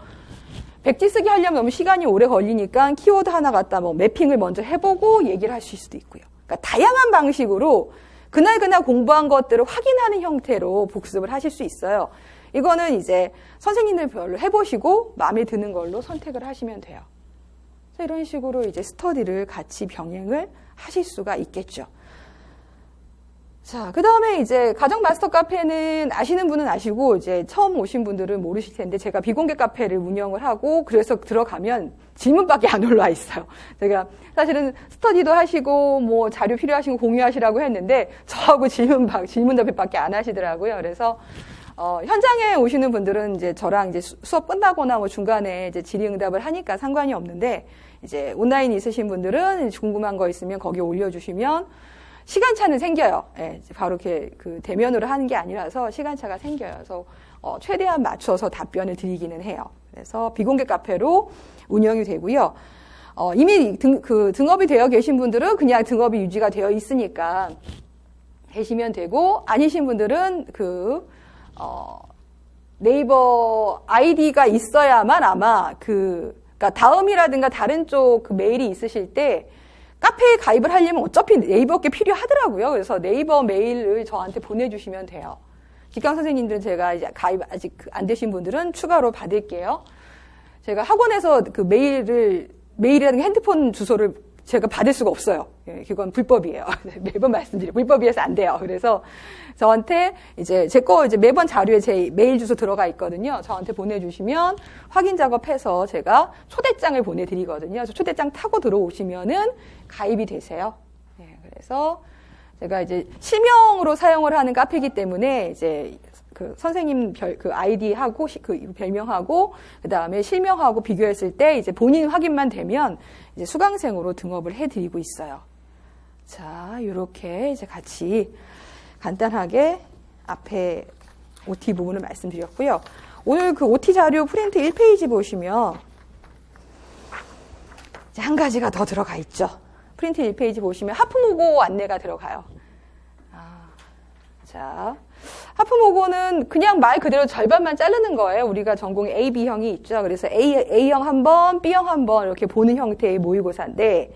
백지 쓰기 하려면 너무 시간이 오래 걸리니까 키워드 하나 갖다 뭐 매핑을 먼저 해보고 얘기를 하실 수도 있고요. 그러니까 다양한 방식으로 그날 공부한 것들을 확인하는 형태로 복습을 하실 수 있어요. 이거는 이제 선생님들 별로 해보시고 마음에 드는 걸로 선택을 하시면 돼요. 그래서 이런 식으로 이제 스터디를 같이 병행을 하실 수가 있겠죠. 자, 그 다음에 이제 가정 마스터 카페는 아시는 분은 아시고 이제 처음 오신 분들은 모르실 텐데 제가 비공개 카페를 운영을 하고 그래서 들어가면 질문밖에 안 올라와 있어요. 제가 사실은 스터디도 하시고 뭐 자료 필요하신 거 공유하시라고 했는데 저하고 질문 답변밖에 안 하시더라고요. 그래서 현장에 오시는 분들은 이제 저랑 이제 수업 끝나거나 뭐 중간에 이제 질의응답을 하니까 상관이 없는데 이제 온라인 있으신 분들은 궁금한 거 있으면 거기에 올려주시면 시간차는 생겨요. 예, 바로 이렇게 그 대면으로 하는 게 아니라서 시간차가 생겨요. 그래서 최대한 맞춰서 답변을 드리기는 해요. 그래서 비공개 카페로 운영이 되고요. 이미 등업이 되어 계신 분들은 그냥 등업이 유지가 되어 있으니까 계시면 되고 아니신 분들은 네이버 아이디가 있어야만 아마 그러니까 다음이라든가 다른 쪽 그 메일이 있으실 때 카페에 가입을 하려면 어차피 네이버께 필요하더라고요. 그래서 네이버 메일을 저한테 보내주시면 돼요. 직강 선생님들은 제가 이제 가입 아직 안 되신 분들은 추가로 받을게요. 제가 학원에서 그 메일이라든가 핸드폰 주소를 제가 받을 수가 없어요. 예, 그건 불법이에요. 매번 말씀드려요. 불법이어서 안 돼요. 그래서 저한테 이제 제 거 이제 매번 자료에 제 메일 주소 들어가 있거든요. 저한테 보내주시면 확인 작업해서 제가 초대장을 보내드리거든요. 그래서 초대장 타고 들어오시면은 가입이 되세요. 예, 그래서 제가 이제 실명으로 사용을 하는 카페이기 때문에 이제 그 선생님 그 아이디하고 그 별명하고 그 다음에 실명하고 비교했을 때 이제 본인 확인만 되면 이제 수강생으로 등업을 해드리고 있어요. 자, 이렇게 이제 같이 간단하게 앞에 OT 부분을 말씀드렸고요. 오늘 그 OT 자료 프린트 1페이지 보시면 이제 한 가지가 더 들어가 있죠. 프린트 1페이지 보시면 하프모고 안내가 들어가요. 자, 하프모고는 그냥 말 그대로 절반만 자르는 거예요. 우리가 전공에 A, B형이 있죠. 그래서 A형 한 번, B형 한 번 이렇게 보는 형태의 모의고사인데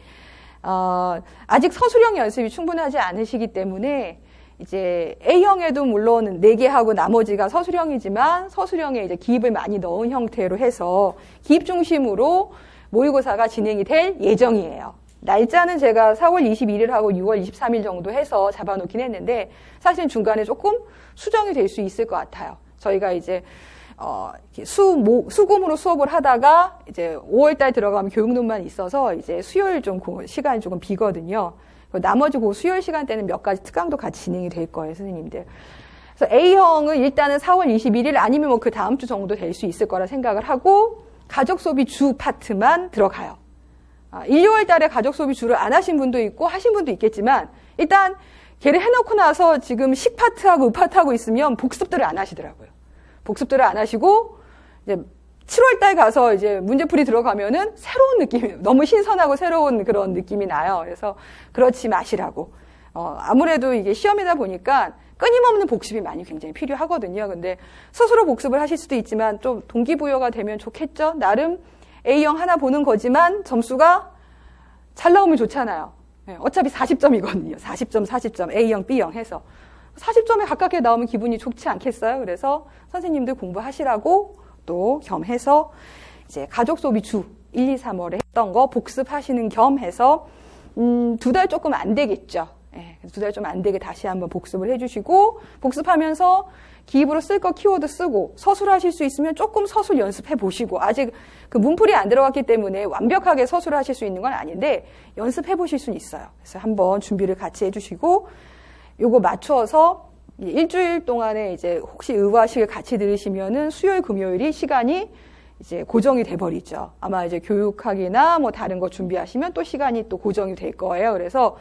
아직 서술형 연습이 충분하지 않으시기 때문에 이제 A형에도 물론 4개 하고 나머지가 서술형이지만 서술형에 이제 기입을 많이 넣은 형태로 해서 기입 중심으로 모의고사가 진행이 될 예정이에요. 날짜는 제가 4월 21일하고 6월 23일 정도 해서 잡아놓긴 했는데 사실 중간에 조금 수정이 될 수 있을 것 같아요. 저희가 이제 수금으로 수업을 하다가 이제 5월달 들어가면 교육론만 있어서 이제 수요일 좀 시간이 조금 비거든요. 나머지 그 수요일 시간대는 몇 가지 특강도 같이 진행이 될 거예요, 선생님들. 그래서 A형은 일단은 4월 21일 아니면 뭐 그 다음 주 정도 될 수 있을 거라 생각을 하고 가족 수업이 주 파트만 들어가요. 1, 2월 달에 가족 수업이 주를 안 하신 분도 있고 하신 분도 있겠지만 일단 걔를 해놓고 나서 지금 식 파트하고 의 파트하고 있으면 복습들을 안 하시더라고요. 복습들을 안 하시고 이제 7월 달 가서 이제 문제풀이 들어가면은 새로운 느낌이 너무 신선하고 새로운 그런 느낌이 나요. 그래서 그렇지 마시라고. 아무래도 이게 시험이다 보니까 끊임없는 복습이 많이 굉장히 필요하거든요. 근데 스스로 복습을 하실 수도 있지만 좀 동기부여가 되면 좋겠죠. 나름 A형 하나 보는 거지만 점수가 잘 나오면 좋잖아요. 어차피 40점이거든요. 40점, 40점, A형, B형 해서. 40점에 가깝게 나오면 기분이 좋지 않겠어요? 그래서 선생님들 공부하시라고 또 겸해서 이제 가족 수업이 주 1, 2, 3월에 했던 거 복습하시는 겸해서 2달 조금 안 되겠죠. 예, 2달 좀 안 되게 다시 한번 복습을 해주시고 복습하면서 기입으로 쓸 거 키워드 쓰고 서술하실 수 있으면 조금 서술 연습해 보시고 아직 그 문풀이 안 들어갔기 때문에 완벽하게 서술하실 수 있는 건 아닌데 연습해 보실 수는 있어요. 그래서 한번 준비를 같이 해주시고 요거 맞춰서 일주일 동안에 이제 혹시 의화식을 같이 들으시면은 수요일 금요일이 시간이 이제 고정이 돼 버리죠. 아마 이제 교육학이나 뭐 다른 거 준비하시면 또 시간이 또 고정이 될 거예요. 그래서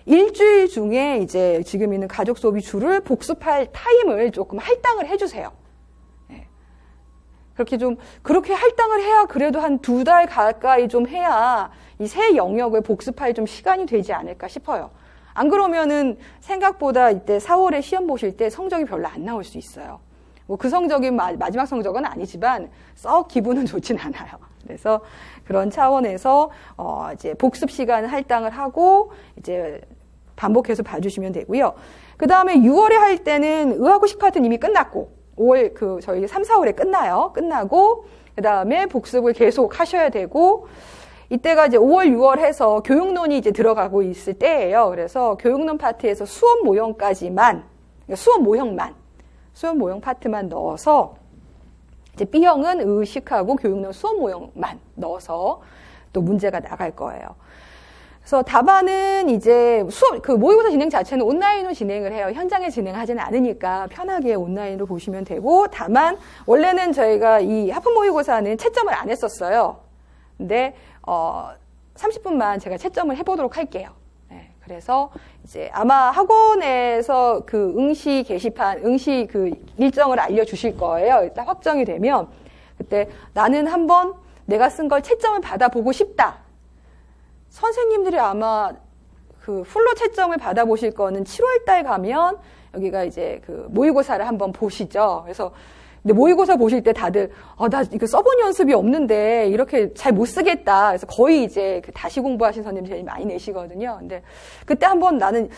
일주일 중에 이제 지금 있는 가족 수업이 주를 복습할 타임을 조금 할당을 해주세요. 네. 그렇게 할당을 해야 그래도 한 2달 가까이 좀 해야 이 새 영역을 복습할 좀 시간이 되지 않을까 싶어요. 안 그러면은 생각보다 이때 4월에 시험 보실 때 성적이 별로 안 나올 수 있어요. 뭐 그 성적이 마지막 성적은 아니지만 썩 기분은 좋진 않아요. 그래서 그런 차원에서 이제 복습 시간 할당을 하고 이제 반복해서 봐주시면 되고요. 그 다음에 6월에 할 때는 의하고 식파트는 이미 끝났고 5월 저희 3, 4월에 끝나요. 끝나고 그 다음에 복습을 계속 하셔야 되고 이때가 이제 5월, 6월 해서 교육론이 이제 들어가고 있을 때예요. 그래서 교육론 파트에서 수업 모형 파트만 넣어서 이제 B형은 의식하고 교육론 수업 모형만 넣어서 또 문제가 나갈 거예요. 그래서 답안은 이제 모의고사 진행 자체는 온라인으로 진행을 해요. 현장에 진행하지는 않으니까 편하게 온라인으로 보시면 되고, 다만 원래는 저희가 이 하프 모의고사는 채점을 안 했었어요. 근데 30분만 제가 채점을 해보도록 할게요. 네, 그래서 이제 아마 학원에서 그 응시 게시판, 응시 그 일정을 알려주실 거예요. 일단 확정이 되면 그때 나는 한번 내가 쓴 걸 채점을 받아보고 싶다. 선생님들이 아마 그 풀로 채점을 받아보실 거는 7월달 가면 여기가 이제 그 모의고사를 한번 보시죠. 그래서 근데 모의고사 보실 때 다들 나 이거 써본 연습이 없는데 이렇게 잘 못 쓰겠다. 그래서 거의 이제 그 다시 공부하신 선생님 제일 많이 내시거든요. 근데 그때 한번 나는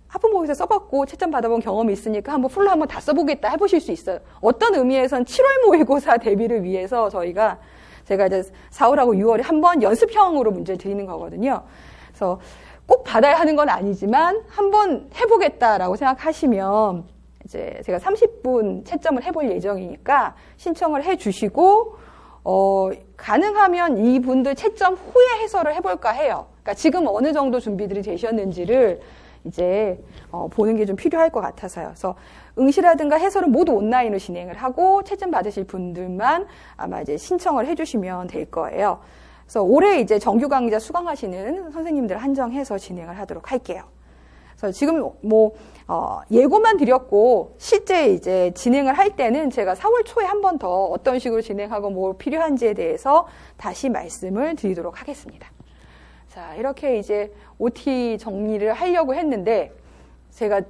하프 모의고사 써봤고 채점 받아본 경험이 있으니까 한번 풀로 한번 다 써보겠다 해보실 수 있어요. 어떤 의미에선 7월 모의고사 대비를 위해서 제가 이제 4월하고 6월에 한번 연습형으로 문제를 드리는 거거든요. 그래서 꼭 받아야 하는 건 아니지만 한번 해보겠다라고 생각하시면 이제 제가 30분 채점을 해볼 예정이니까 신청을 해주시고 가능하면 이분들 채점 후에 해설을 해볼까 해요. 그러니까 지금 어느 정도 준비들이 되셨는지를 이제 보는 게 좀 필요할 것 같아서요. 그래서 응시라든가 해설은 모두 온라인으로 진행을 하고 채점 받으실 분들만 아마 이제 신청을 해주시면 될 거예요. 그래서 올해 이제 정규 강좌 수강하시는 선생님들 한정해서 진행을 하도록 할게요. 그래서 지금 예고만 드렸고 실제 이제 진행을 할 때는 제가 4월 초에 한 번 더 어떤 식으로 진행하고 뭐 필요한지에 대해서 다시 말씀을 드리도록 하겠습니다. 자, 이렇게 이제 OT 정리를 하려고 했는데 제가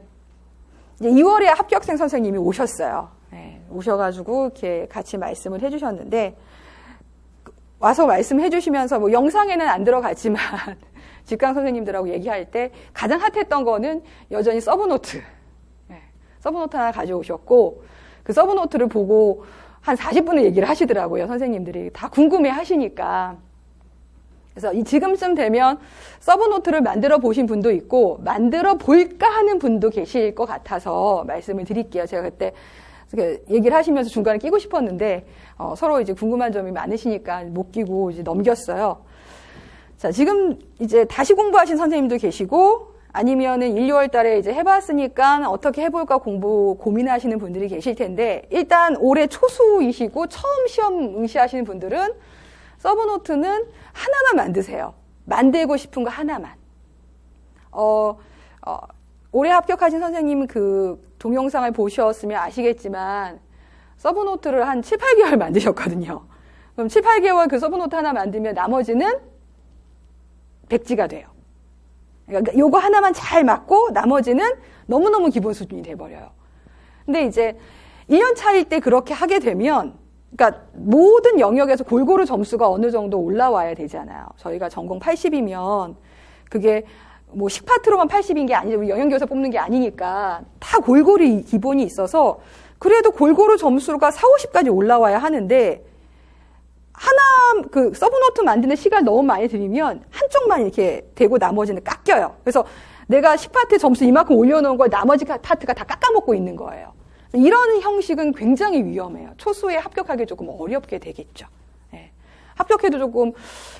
이제 2월에 합격생 선생님이 오셨어요. 네, 오셔가지고 이렇게 같이 말씀을 해주셨는데 와서 말씀해 주시면서 뭐 영상에는 안 들어갔지만 직강 선생님들하고 얘기할 때 가장 핫했던 거는 여전히 서브노트. 네, 서브노트 하나 가져오셨고 그 서브노트를 보고 한 40분을 얘기를 하시더라고요. 선생님들이 다 궁금해 하시니까. 그래서 지금쯤 되면 서브노트를 만들어 보신 분도 있고 만들어 볼까 하는 분도 계실 것 같아서 말씀을 드릴게요. 제가 그때 얘기를 하시면서 중간에 끼고 싶었는데 서로 이제 궁금한 점이 많으시니까 못 끼고 이제 넘겼어요. 자, 지금 이제 다시 공부하신 선생님도 계시고 아니면은 1, 2월 달에 이제 해봤으니까 어떻게 해볼까 고민하시는 분들이 계실 텐데 일단 올해 초수이시고 처음 시험 응시하시는 분들은 서브노트는 하나만 만드세요. 만들고 싶은 거 하나만. 올해 합격하신 선생님 그 동영상을 보셨으면 아시겠지만 서브노트를 한 7, 8개월 만드셨거든요. 그럼 7, 8개월 그 서브노트 하나 만들면 나머지는 백지가 돼요. 그러니까 요거 하나만 잘 맞고 나머지는 너무너무 기본 수준이 돼버려요. 근데 이제 1년 차일 때 그렇게 하게 되면 그러니까 모든 영역에서 골고루 점수가 어느 정도 올라와야 되잖아요. 저희가 전공 80이면 그게 뭐 식파트로만 80인 게 아니죠. 우리 영양교사 뽑는 게 아니니까 다 골고루 기본이 있어서 그래도 골고루 점수가 4, 50까지 올라와야 하는데 하나 그 서브노트 만드는 시간 너무 많이 들이면 한쪽만 이렇게 되고 나머지는 깎여요. 그래서 내가 식파트 점수 이만큼 올려놓은 걸 나머지 파트가 다 깎아먹고 있는 거예요. 이런 형식은 굉장히 위험해요. 초수에 합격하기 조금 어렵게 되겠죠. 네. 합격해도 조금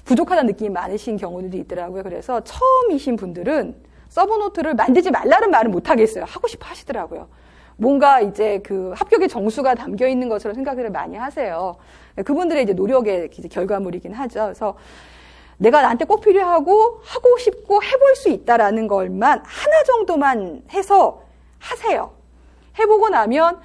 부족하다는 느낌이 많으신 경우들도 있더라고요. 그래서 처음이신 분들은 서브노트를 만들지 말라는 말은 못 하겠어요. 하고 싶어 하시더라고요. 뭔가 이제 그 합격의 정수가 담겨 있는 것처럼 생각을 많이 하세요. 그분들의 이제 노력의 이제 결과물이긴 하죠. 그래서 내가 나한테 꼭 필요하고 하고 싶고 해볼 수 있다라는 것만 하나 정도만 해서 하세요. 해보고 나면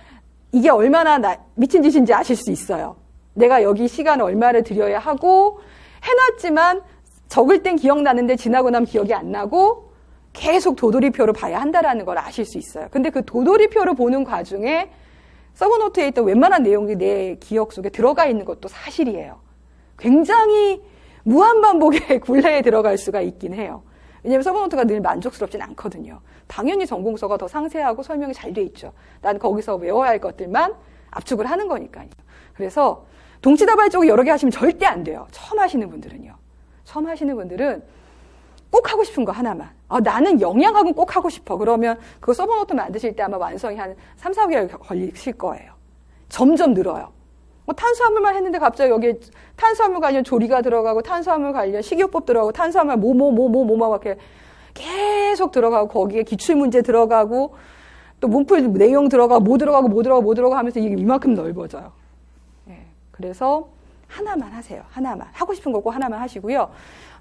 이게 얼마나 미친 짓인지 아실 수 있어요. 내가 여기 시간을 얼마를 들여야 하고 해놨지만 적을 땐 기억나는데 지나고 나면 기억이 안 나고 계속 도돌이표를 봐야 한다라는 걸 아실 수 있어요. 근데 그 도돌이표를 보는 과정에 서브노트에 있던 웬만한 내용이 내 기억 속에 들어가 있는 것도 사실이에요. 굉장히 무한반복의 굴레에 들어갈 수가 있긴 해요. 왜냐하면 서브노트가 늘 만족스럽진 않거든요. 당연히 전공서가 더 상세하고 설명이 잘 돼 있죠. 난 거기서 외워야 할 것들만 압축을 하는 거니까요. 그래서 동시다발적으로 여러 개 하시면 절대 안 돼요. 처음 하시는 분들은요. 처음 하시는 분들은 꼭 하고 싶은 거 하나만. 나는 영양학은 꼭 하고 싶어. 그러면 그거 서브노트 만드실 때 아마 완성이 한 3, 4개월 걸리실 거예요. 점점 늘어요. 탄수화물만 했는데 갑자기 여기에 탄수화물 관련 조리가 들어가고 탄수화물 관련 식이요법 들어가고 탄수화물 뭐 이렇게 계속 들어가고 거기에 기출문제 들어가고 또 문풀 내용 들어가고 뭐 들어가고 하면서 이게 이만큼 넓어져요. 그래서 하나만 하세요. 하나만. 하고 싶은 거 꼭 하나만 하시고요.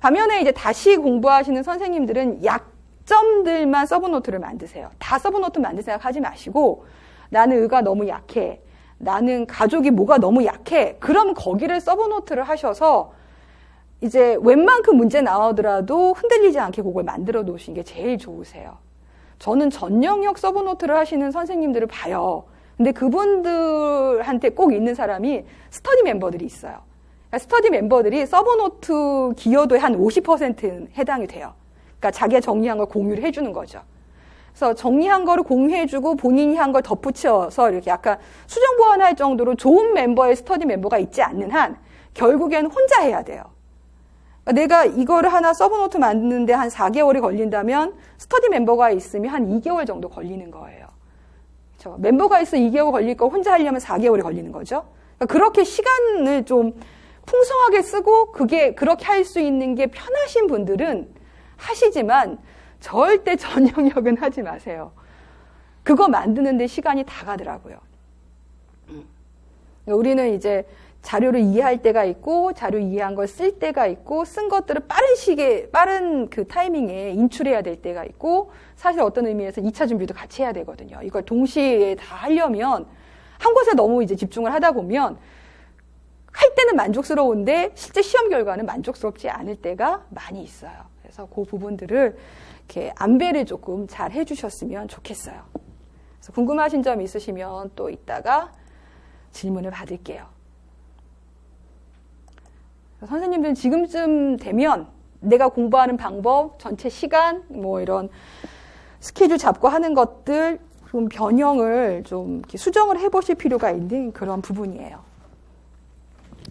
반면에 이제 다시 공부하시는 선생님들은 약점들만 서브노트를 만드세요. 다 서브노트 만들 생각하지 마시고 나는 의가 너무 약해. 나는 가족이 뭐가 너무 약해. 그럼 거기를 서브노트를 하셔서 이제 웬만큼 문제 나오더라도 흔들리지 않게 그걸 만들어 놓으시는 게 제일 좋으세요. 저는 전 영역 서브노트를 하시는 선생님들을 봐요. 근데 그분들한테 꼭 있는 사람이 스터디 멤버들이 있어요. 그러니까 스터디 멤버들이 서브노트 기여도의 한 50%는 해당이 돼요. 그러니까 자기가 정리한 걸 공유를 해주는 거죠. 그래서 정리한 거를 공유해주고 본인이 한 걸 덧붙여서 이렇게 약간 수정 보완할 정도로 좋은 멤버의 스터디 멤버가 있지 않는 한 결국엔 혼자 해야 돼요. 내가 이거를 하나 서브노트 만드는데 한 4개월이 걸린다면 스터디 멤버가 있으면 한 2개월 정도 걸리는 거예요. 그렇죠? 멤버가 있어 2개월 걸릴 거 혼자 하려면 4개월이 걸리는 거죠. 그러니까 그렇게 시간을 좀 풍성하게 쓰고 그게 그렇게 할 수 있는 게 편하신 분들은 하시지만 절대 전 영역은 하지 마세요. 그거 만드는데 시간이 다 가더라고요. 우리는 이제 자료를 이해할 때가 있고 자료 이해한 걸 쓸 때가 있고 쓴 것들을 빠른 그 타이밍에 인출해야 될 때가 있고 사실 어떤 의미에서 2차 준비도 같이 해야 되거든요. 이걸 동시에 다 하려면 한 곳에 너무 이제 집중을 하다 보면 할 때는 만족스러운데 실제 시험 결과는 만족스럽지 않을 때가 많이 있어요. 그래서 그 부분들을 이렇게 안배를 조금 잘 해주셨으면 좋겠어요. 그래서 궁금하신 점 있으시면 또 이따가 질문을 받을게요. 선생님들은 지금쯤 되면 내가 공부하는 방법, 전체 시간, 뭐 이런 스케줄 잡고 하는 것들 좀 변형을 좀 이렇게 수정을 해보실 필요가 있는 그런 부분이에요.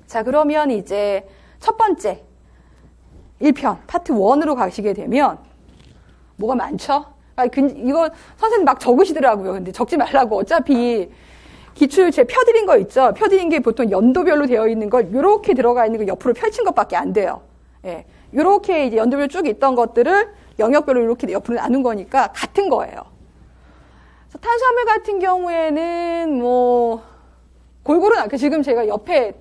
자, 그러면 이제 첫 번째 1편, 파트 1으로 가시게 되면 뭐가 많죠? 이거 선생님 막 적으시더라고요. 근데 적지 말라고. 어차피 기출 제 펴드린 거 있죠? 펴드린 게 보통 연도별로 되어 있는 걸 이렇게 들어가 있는 거 옆으로 펼친 것밖에 안 돼요. 예. 이렇게 이제 연도별로 쭉 있던 것들을 영역별로 이렇게 옆으로 나눈 거니까 같은 거예요. 그래서 탄수화물 같은 경우에는 뭐 골고루 나고 지금 제가 옆에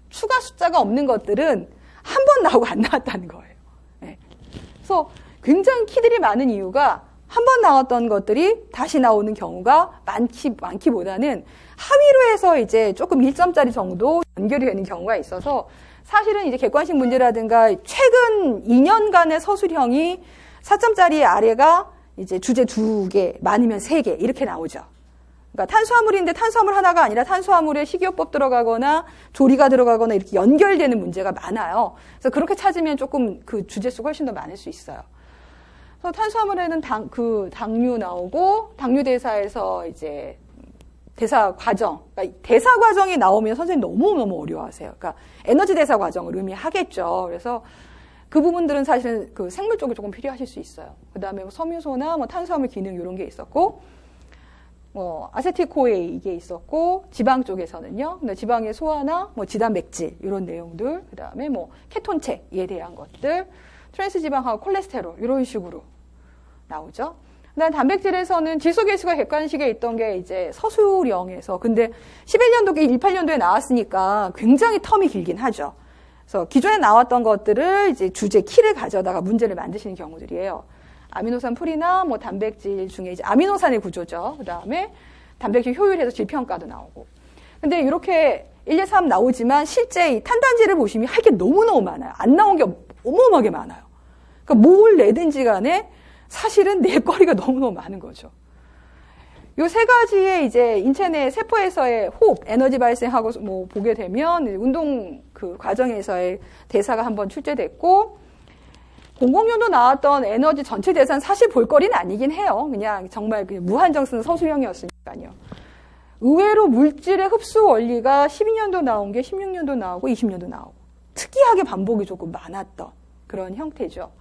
추가 숫자가 없는 것들은 한 번 나오고 안 나왔다는 거예요. 예. 그래서 굉장히 키들이 많은 이유가 한 번 나왔던 것들이 다시 나오는 경우가 많기보다는 하위로 해서 이제 조금 1점짜리 정도 연결이 되는 경우가 있어서 사실은 이제 객관식 문제라든가 최근 2년간의 서술형이 4점짜리 아래가 이제 주제 2개, 많으면 3개 이렇게 나오죠. 그러니까 탄수화물인데 탄수화물 하나가 아니라 탄수화물에 식이요법 들어가거나 조리가 들어가거나 이렇게 연결되는 문제가 많아요. 그래서 그렇게 찾으면 조금 그 주제 수가 훨씬 더 많을 수 있어요. 그래서 탄수화물에는 당류 나오고 당류 대사에서 이제 대사 과정, 그러니까 대사 과정이 나오면 선생님 너무너무 어려워하세요. 그러니까 에너지 대사 과정을 의미하겠죠. 그래서 그 부분들은 사실은 그 생물 쪽에 조금 필요하실 수 있어요. 그 다음에 뭐 섬유소나 뭐 탄수화물 기능 이런 게 있었고, 뭐 아세틸코에 이게 있었고, 지방 쪽에서는요. 근데 지방의 소화나 뭐 지단백질 이런 내용들, 그 다음에 뭐 케톤체에 대한 것들, 트랜스 지방하고 콜레스테롤 이런 식으로 나오죠. 그다음 단백질에서는 질소계수가 객관식에 있던 게 이제 서술형에서 근데 11년도에 18년도에 나왔으니까 굉장히 텀이 길긴 하죠. 그래서 기존에 나왔던 것들을 이제 주제 키를 가져다가 문제를 만드시는 경우들이에요. 아미노산 풀이나 뭐 단백질 중에 이제 아미노산의 구조죠. 그다음에 단백질 효율에서 질평가도 나오고. 근데 이렇게 1, 2, 3 나오지만 실제 이 탄단지를 보시면 할 게 너무너무 많아요. 안 나온 게 어마어마하게 많아요. 그러니까 뭘 내든지 간에 사실은 낼 거리가 너무너무 많은 거죠. 요 세 가지의 이제 인체 내 세포에서의 호흡, 에너지 발생하고 뭐 보게 되면 운동 그 과정에서의 대사가 한번 출제됐고 00년도 나왔던 에너지 전체 대사는 사실 볼거리는 아니긴 해요. 그냥 정말 그냥 무한정승 서술형이었으니까요. 의외로 물질의 흡수 원리가 12년도 나온 게 16년도 나오고 20년도 나오고 특이하게 반복이 조금 많았던 그런 형태죠.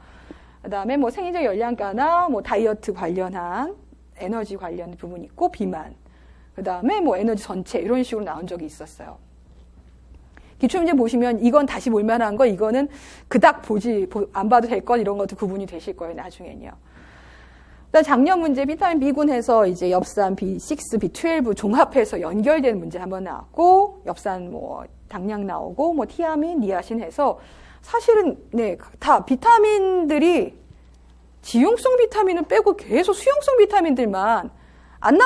그다음에 뭐 생리적 열량가나 뭐 다이어트 관련한 에너지 관련 부분이 있고 비만. 그다음에 뭐 에너지 전체 이런 식으로 나온 적이 있었어요. 기출문제 보시면 이건 다시 볼만한 거, 이거는 그닥 안 봐도 될 것 이런 것도 구분이 되실 거예요, 나중엔요. 그다음 작년 문제 비타민 B군해서 이제 엽산 B6, B12 종합해서 연결된 문제 한번 나왔고, 엽산 뭐 당량 나오고, 뭐 티아민, 니아신 해서 사실은 네, 다 비타민들이 지용성 비타민은 빼고 계속 수용성 비타민들만 안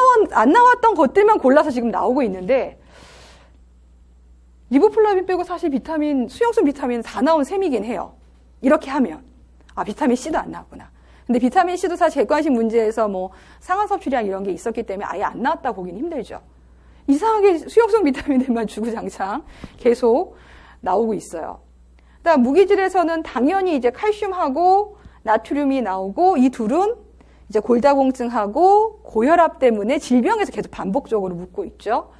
나왔던 것들만 골라서 지금 나오고 있는데, 리보플라빈 빼고 사실 수용성 비타민은 다 나온 셈이긴 해요. 이렇게 하면. 비타민 C도 안 나왔구나. 근데 비타민 C도 사실 객관식 문제에서 뭐 상한 섭취량 이런 게 있었기 때문에 아예 안 나왔다 보기는 힘들죠. 이상하게 수용성 비타민들만 주구장창 계속 나오고 있어요. 그다음 무기질에서는 당연히 이제 칼슘하고 나트륨이 나오고, 이 둘은 이제 골다공증하고 고혈압 때문에 질병에서 계속 반복적으로 묻고 있죠.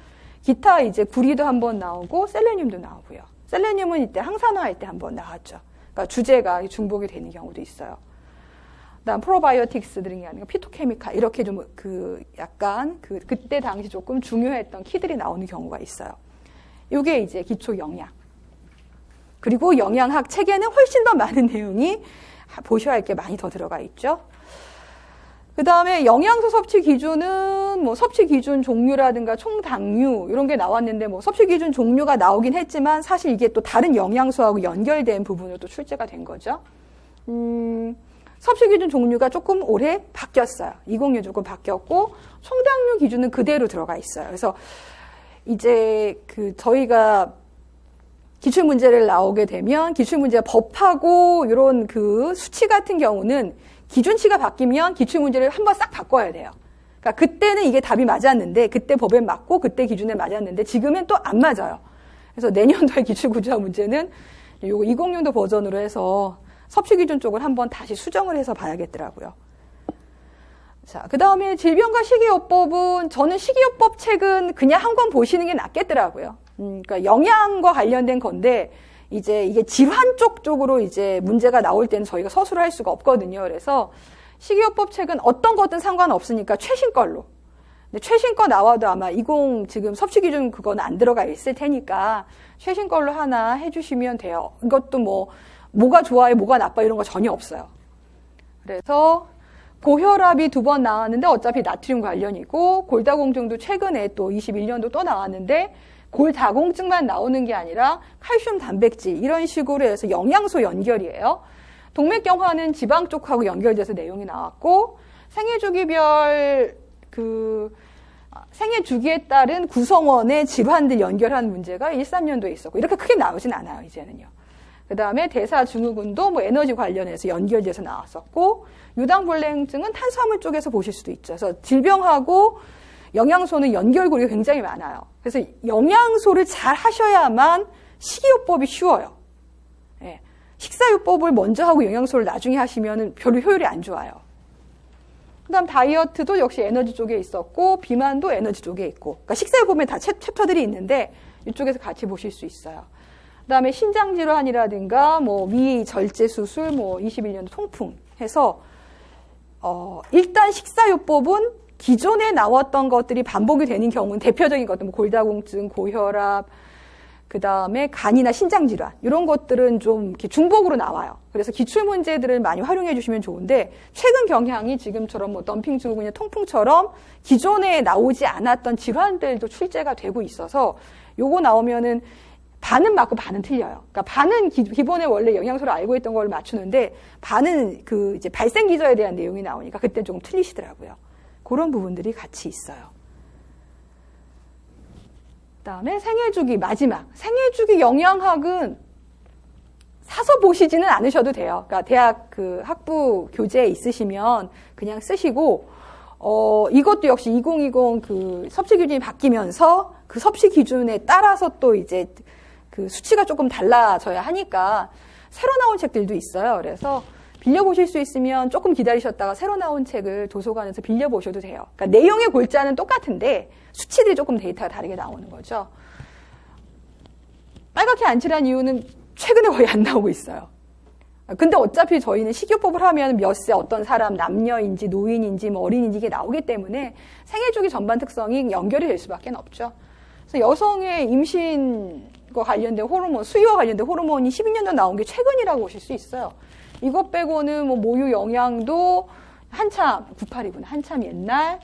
기타 이제 구리도 한번 나오고 셀레늄도 나오고요. 셀레늄은 이때 항산화할 때 한번 나왔죠. 그러니까 주제가 중복이 되는 경우도 있어요. 그다음 프로바이오틱스들이 아니고 피토케미칼 이렇게 좀 약간 그때 당시 조금 중요했던 키들이 나오는 경우가 있어요. 이게 이제 기초 영양. 그리고 영양학 책에는 훨씬 더 많은 내용이 보셔야 할 게 많이 더 들어가 있죠. 그 다음에 영양소 섭취 기준은 뭐 섭취 기준 종류라든가 총당류 이런 게 나왔는데, 뭐 섭취 기준 종류가 나오긴 했지만 사실 이게 또 다른 영양소하고 연결된 부분으로 또 출제가 된 거죠. 섭취 기준 종류가 조금 올해 바뀌었어요. 2006 조금 바뀌었고, 총당류 기준은 그대로 들어가 있어요. 그래서 이제 저희가 기출문제를 나오게 되면 기출문제 법하고 이런 수치 같은 경우는 기준치가 바뀌면 기출문제를 한번 싹 바꿔야 돼요. 그러니까 그때는 이게 답이 맞았는데, 그때 법에 맞고 그때 기준에 맞았는데 지금은 또 안 맞아요. 그래서 내년도의 기출구조화 문제는 요거 20년도 버전으로 해서 섭취 기준 쪽을 한번 다시 수정을 해서 봐야겠더라고요. 자, 그 다음에 질병과 식이요법은 저는 식이요법 책은 그냥 한 권 보시는 게 낫겠더라고요. 그러니까 영양과 관련된 건데, 이제 이게 질환 쪽으로 이제 문제가 나올 때는 저희가 서술을 할 수가 없거든요. 그래서 식이요법 책은 어떤 거든 상관없으니까 최신 걸로. 근데 최신 거 나와도 아마 지금 섭취 기준 그건 안 들어가 있을 테니까 최신 걸로 하나 해주시면 돼요. 이것도 뭐가 좋아요, 뭐가 나빠 이런 거 전혀 없어요. 그래서 고혈압이 2번 나왔는데 어차피 나트륨 관련이고, 골다공증도 최근에 또 21년도 또 나왔는데 골다공증만 나오는 게 아니라 칼슘, 단백질 이런 식으로 해서 영양소 연결이에요. 동맥경화는 지방 쪽하고 연결돼서 내용이 나왔고, 생애주기별 생애주기에 따른 구성원의 질환들 연결한 문제가 13년도에 있었고, 이렇게 크게 나오진 않아요, 이제는요. 그 다음에 대사증후군도 뭐 에너지 관련해서 연결돼서 나왔었고, 유당불내증은 탄수화물 쪽에서 보실 수도 있죠. 그래서 질병하고 영양소는 연결고리가 굉장히 많아요. 그래서 영양소를 잘 하셔야만 식이요법이 쉬워요. 예. 식사요법을 먼저 하고 영양소를 나중에 하시면 별로 효율이 안 좋아요. 그 다음 다이어트도 역시 에너지 쪽에 있었고, 비만도 에너지 쪽에 있고, 그러니까 식사요법에 다 챕터들이 있는데 이쪽에서 같이 보실 수 있어요. 그 다음에 신장질환이라든가 위 절제 수술 21년도 통풍 해서 일단 식사요법은 기존에 나왔던 것들이 반복이 되는 경우는 대표적인 것들, 골다공증, 고혈압, 그 다음에 간이나 신장질환 이런 것들은 좀 이렇게 중복으로 나와요. 그래서 기출문제들을 많이 활용해 주시면 좋은데, 최근 경향이 지금처럼 덤핑 증후군이나 통풍처럼 기존에 나오지 않았던 질환들도 출제가 되고 있어서 요거 나오면은 반은 맞고 반은 틀려요. 그러니까 반은 기본에 원래 영양소를 알고 있던 걸 맞추는데, 반은 이제 발생 기저에 대한 내용이 나오니까 그때 조금 틀리시더라고요. 그런 부분들이 같이 있어요. 그다음에 생애주기 마지막. 생애주기 영양학은 사서 보시지는 않으셔도 돼요. 그러니까 대학 학부 교재에 있으시면 그냥 쓰시고, 이것도 역시 2020 섭취 기준이 바뀌면서 그 섭취 기준에 따라서 또 이제 수치가 조금 달라져야 하니까 새로 나온 책들도 있어요. 그래서 빌려보실 수 있으면 조금 기다리셨다가 새로 나온 책을 도서관에서 빌려보셔도 돼요. 그러니까 내용의 골자는 똑같은데 수치들이 조금 데이터가 다르게 나오는 거죠. 빨갛게 안 칠한 이유는 최근에 거의 안 나오고 있어요. 근데 어차피 저희는 식이요법을 하면 몇 세 어떤 사람 남녀인지 노인인지 뭐 어린인지 이게 나오기 때문에 생애 주기 전반 특성이 연결이 될 수밖에 없죠. 그래서 여성의 임신과 관련된 호르몬, 수유와 관련된 호르몬이 12년 전 나온 게 최근이라고 보실 수 있어요. 이것 빼고는 뭐 모유 영양도 한참 98이구나. 한참 옛날.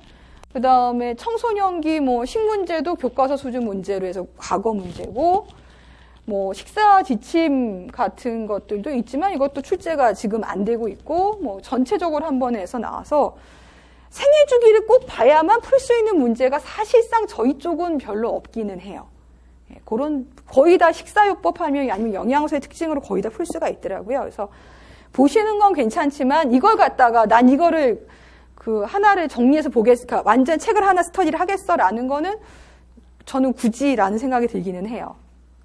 그다음에 청소년기 뭐 식문제도 교과서 수준 문제로 해서 과거 문제고 뭐 식사 지침 같은 것들도 있지만 이것도 출제가 지금 안 되고 있고 뭐 전체적으로 한 번에 해서 나와서 생애 주기를 꼭 봐야만 풀 수 있는 문제가 사실상 저희 쪽은 별로 없기는 해요. 그런 거의 다 식사요법 하면 아니면 영양소의 특징으로 거의 다 풀 수가 있더라고요. 그래서 보시는 건 괜찮지만 이걸 갖다가 난 이거를 그 하나를 정리해서 그러니까 완전 책을 하나 스터디를 하겠어라는 거는 저는 굳이라는 생각이 들기는 해요.